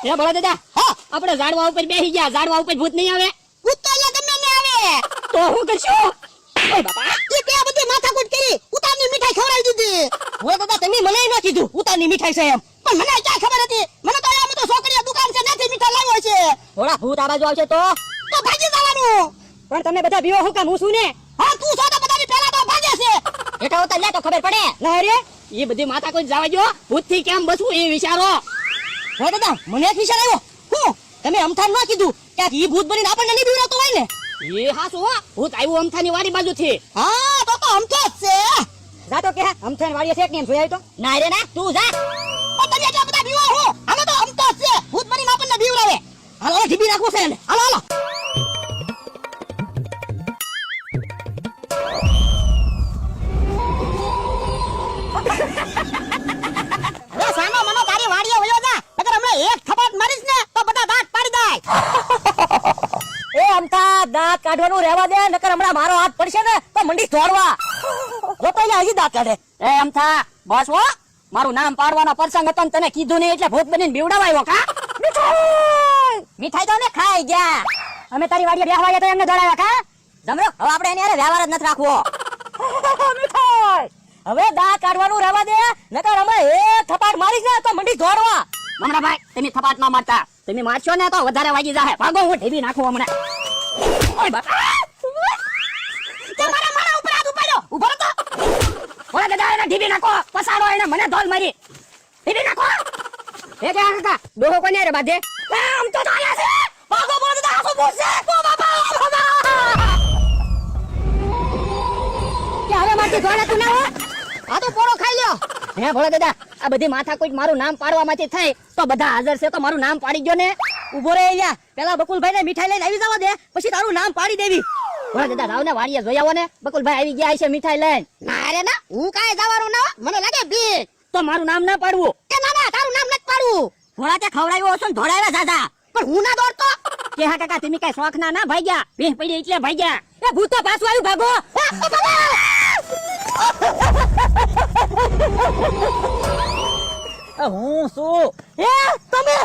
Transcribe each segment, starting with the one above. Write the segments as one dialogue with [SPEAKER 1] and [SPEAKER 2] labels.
[SPEAKER 1] હે ભલા દાદા, હા આપણે ઝાડવા ઉપર બેસી ગયા, ઝાડવા ઉપર ભૂત નહીં આવે?
[SPEAKER 2] ભૂત તો અહીંયા ગમે ને આવે.
[SPEAKER 1] તો હું કરશું? ઓય બાપા,
[SPEAKER 2] ઈ તે બધી માથાકૂટ કરી, ઉતારની મીઠાઈ ખવડાવી દીધી.
[SPEAKER 1] હવે દાદા તમે મને ન કીધું ઉતારની મીઠાઈ છે એમ.
[SPEAKER 2] પણ મને ક્યાં ખબર હતી? મને તો એમ તો છોકરીઓ દુકાન છે ત્યાંથી મીઠાઈ લાવ્યો છે.
[SPEAKER 1] થોડા ભૂત આ બાજુ આવશે તો
[SPEAKER 2] ભાગી જવાનું.
[SPEAKER 1] પણ તમે બધા બીવો હું કામ? હું છું ને.
[SPEAKER 2] હા તું છો તો બધાની પહેલા તો ભાગે છે.
[SPEAKER 1] એટા હોતા લે તો ખબર પડે. ના રે, એ બધી માથા કોઈ જવા જો, ભૂત થી કેમ બચવું એ વિચારો.
[SPEAKER 2] હે દાદા મને એક વિચાર આવ્યો. હું તમે અમથાન ન કીધું કે ઈ ભૂત બનીને આપણને નહીં બીવડાવતો હોય ને?
[SPEAKER 1] એ હાસુ હો, ભૂત આવ્યું અમથાની વાડી બાજુથી.
[SPEAKER 2] હા તો અમથો જ છે.
[SPEAKER 1] જા તો કે અમથાની વાડીએ છે કે એમ જોઈ આવી તો.
[SPEAKER 2] ના રે ના તું જા. પણ તમે એટલા બધા બીવો હો. હવે તો અમથો જ છે. ભૂત બનીને આપણને બીવડાવે. હાલો ઢીબી રાખવું છે ને. હાલો હાલો. હવે સાનો મનો તારી વાડીએ વયો જા. અગર હમણાં એક થપાટ મારીશ ને તો બધા દાંત પાડી દે.
[SPEAKER 1] એ અમથા દાંત કાઢવાનું રહેવા દે, નકર હમણાં મારો હાથ પડશે ને તો મંડી દોડવા. જો પહેલા હજી દાંત કાઢે. એ અમથા બસ હો, મારું નામ પાડવાનો પ્રસંગ હતો ને તને કીધું નહીં એટલે ભૂત બનીને બીવડાવા આવ્યો કા?
[SPEAKER 2] મીઠાઈ તો ને ખાઈ ગયા.
[SPEAKER 1] અમે તારી વાડીએ બેહવા ગયા તો એમને દોડાવ્યા કા?
[SPEAKER 2] જમરો હવે આપણે એની હારે વ્યવહાર જ નથી રાખવો.
[SPEAKER 1] મીઠાઈ હવે દાંત કાઢવાનું રહેવા દે, નકર હમણાં એક થપાટ મારીશ ને તો મંડી દોડવા. મમરાભાઈ તમે થપાટ ન મારતા, તમે મારશો ને તો વધારે વાગી જાહે. ભાગો, હું ઢીબી નાખું હમણાં. ઓય બાપા,
[SPEAKER 2] તે મારા ઉપર હાથ ઉપાડ્યો. ઉભો રહો તો.
[SPEAKER 1] ઓલા દાદા એને ઢીબી નાખો, પસાડો એને, મને ધોલ મારી. ઢીબી નાખો. એ કે કાકા ડોહો કોને રે બાધે? આમ તો આયા છે.
[SPEAKER 2] ભાગો બોલ દાદા હાસો બોલશે. ઓ બાપા
[SPEAKER 1] કે હવે મારથી ધોળે તું ના હો.
[SPEAKER 2] આ તો પોરો ખાઈ લ્યો.
[SPEAKER 1] હે ભોળા દાદા, આ બધી માથા કોઈ મારું નામ પાડવામાંથી થાય તો બધા હાજર છે તો મારું નામ પાડી ગયો ને.
[SPEAKER 2] ઉભો રે અહીંયા. પેલા બકુલભાઈ ને મીઠાઈ લઈને આવી જવા દે, પછી તારું નામ પાડી દેવી.
[SPEAKER 1] ભોળા દાદા રાવ ને વાડીએ જોઈ આવો ને, બકુલભાઈ આવી ગયા છે મીઠાઈ લઈને.
[SPEAKER 2] ના રે ના, હું કાંઈ જવાનું ના. મને લાગે બીક.
[SPEAKER 1] તો મારું નામ ના પાડવું.
[SPEAKER 2] કે ના ના તારું નામ નથી પાડવું.
[SPEAKER 1] ભોળા તે ખવડાવ્યો હશો ને ધોળાવ્યા દાદા.
[SPEAKER 2] પણ હું ના દોડતો.
[SPEAKER 1] કે હા કાકા તમે કઈ શોખ ના ભાગ્યા, બેહ પડી એટલે ભાગ્યા. એ ભૂત તો પાછું આવ્યું, ભાગો.
[SPEAKER 3] હું શું
[SPEAKER 2] એ તમે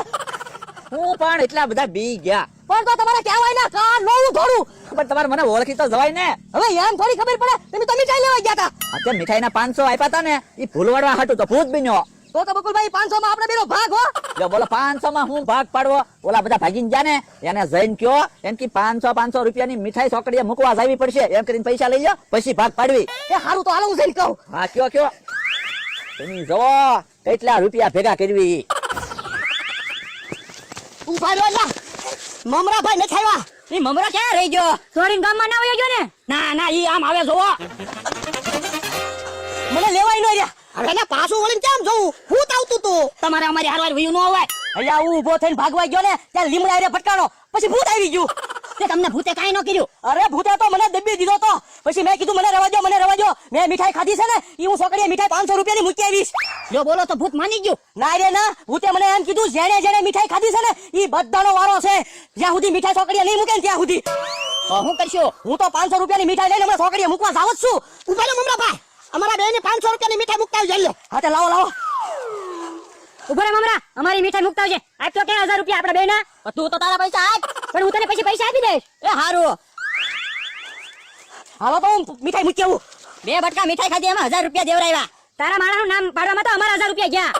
[SPEAKER 3] હું પણ એટલા બધા બી ગયા.
[SPEAKER 2] પણ તો તમારે કહેવાય ના કા નવું થોડું.
[SPEAKER 3] પણ તમારે મને ઓળખી તો જવાય ને.
[SPEAKER 2] હવે એમ થોડી ખબર પડે. તમે તો મીઠાઈ લેવા ગયા હતા.
[SPEAKER 3] અત્યારે મીઠાઈ ના 500 આપ્યા હતા ને, એ ભૂલવાડવા હતું તો ભૂત બન્યો.
[SPEAKER 2] તો બકુલભાઈ 500 માં આપણે બેનો ભાગ હો.
[SPEAKER 3] જો બોલો 500 માં હું ભાગ પાડવો? ઓલા બધા ભાગીને ગયા ને, એને જઈને કયો એમ કે 500 રૂપિયાની મીઠાઈ ચોકડીએ મૂકવા જાવી પડશે, એમ કરીને પૈસા લઈ જાઓ પછી ભાગ પાડવી.
[SPEAKER 2] એ હારું તો હાલો હું જઈને કહું.
[SPEAKER 3] હા કયો તમે જો કેટલા રૂપિયા ભેગા કરવી.
[SPEAKER 2] ઉભા રહ્યો લા. મમરાભાઈ ને ખાવા.
[SPEAKER 1] એ મમરો ક્યાં રહી ગયો? સોરીન ગામમાં ના વયો ગયો ને? ના ઈ આમ આવે જોવો.
[SPEAKER 2] મને લેવાય ન રહ્યા. હવે ને પાછું વળીને કેમ જોઉં? ભૂત આવતું તું.
[SPEAKER 1] તમારે અમારી હારવાર વયું ન હોય.
[SPEAKER 2] અહીંયા હું ઊભો થઈને ભાગવા ગયો ને, ત્યાં લીમડા રે ફટકાણો, પછી ભૂત આવી ગયું.
[SPEAKER 1] તે તમને ભૂતે કાઈ ન કર્યું?
[SPEAKER 2] અરે ભૂતે તો મને દબી દીધો તો. પછી મેં કીધું મને રવા દો. મેં મીઠાઈ ખાધી છે ને, ઈ હું છોકરીએ મીઠાઈ 500 રૂપિયાની મૂકી આવીશ.
[SPEAKER 1] જો બોલો તો ભૂત માની ગયું.
[SPEAKER 2] ના રે ના, ભૂતે મને એમ કીધું જેણે મીઠાઈ ખાધી છે ને, ઈ બધાનો વારો છે. જ્યાં સુધી મીઠાઈ છોકરીએ નહીં મૂકે ને ત્યાં સુધી.
[SPEAKER 1] તો હું કરશું?
[SPEAKER 2] હું તો 500 રૂપિયાની મીઠાઈ લઈને હમણાં છોકરીએ મૂકવા જાવ જ છું. ઉભા રે મમરાભાઈ, અમારા બેને 500 રૂપિયાની મીઠાઈ મૂકતા આવી જલ્દી. હા તે લાવો.
[SPEAKER 1] ઉભો રે મમરા, અમારી મીઠાઈ મુકતા આવજે. આજ તો કે 1000 રૂપિયા આપડા બેના.
[SPEAKER 2] તું તો તારા પૈસા આપ.
[SPEAKER 1] પણ હું તને પછી પૈસા આપી દઈશ.
[SPEAKER 2] એ હારું. હાલો તો હું મીઠાઈ મૂકી આવું.
[SPEAKER 1] 2 બટકા મીઠાઈ ખાધી એમાં 1000 રૂપિયા દેવરાવ્યા. તારા માણાનું નામ પાડવામાં તો અમારા 1000 રૂપિયા ગયા.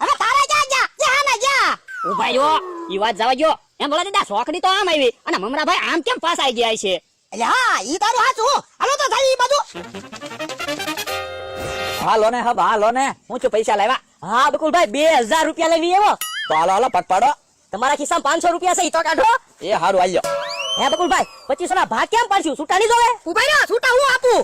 [SPEAKER 2] હવે તારા જા.
[SPEAKER 1] ઉભા રહ્યો, ઈ વાત જવા ગયો. એમ બોલા દીધા છોકરી તો આમ આવી અને મમરાભાઈ આમ કેમ પાસ આવી ગયા છે?
[SPEAKER 2] એટલે હા, ઈ તારું હાચું. હાલો તો જાય ઈ બાજુ.
[SPEAKER 3] હાલો ને હું છું પૈસા લાવ્યા.
[SPEAKER 2] હા બકુલભાઈ 2000 રૂપિયા લઈને આવ્યો.
[SPEAKER 3] તો હાલો પગ પાડો.
[SPEAKER 2] તમારા ખિસ્સામાં 500 રૂપિયા છે, ઈ તો કાઢો.
[SPEAKER 3] એ હારું હાલ્યો.
[SPEAKER 2] હે બકુલભાઈ 2500 ના ભાગ કેમ પાડશું? છૂટા નહીં જોવે? ઉભા રહ્યો, છૂટા હું આપું.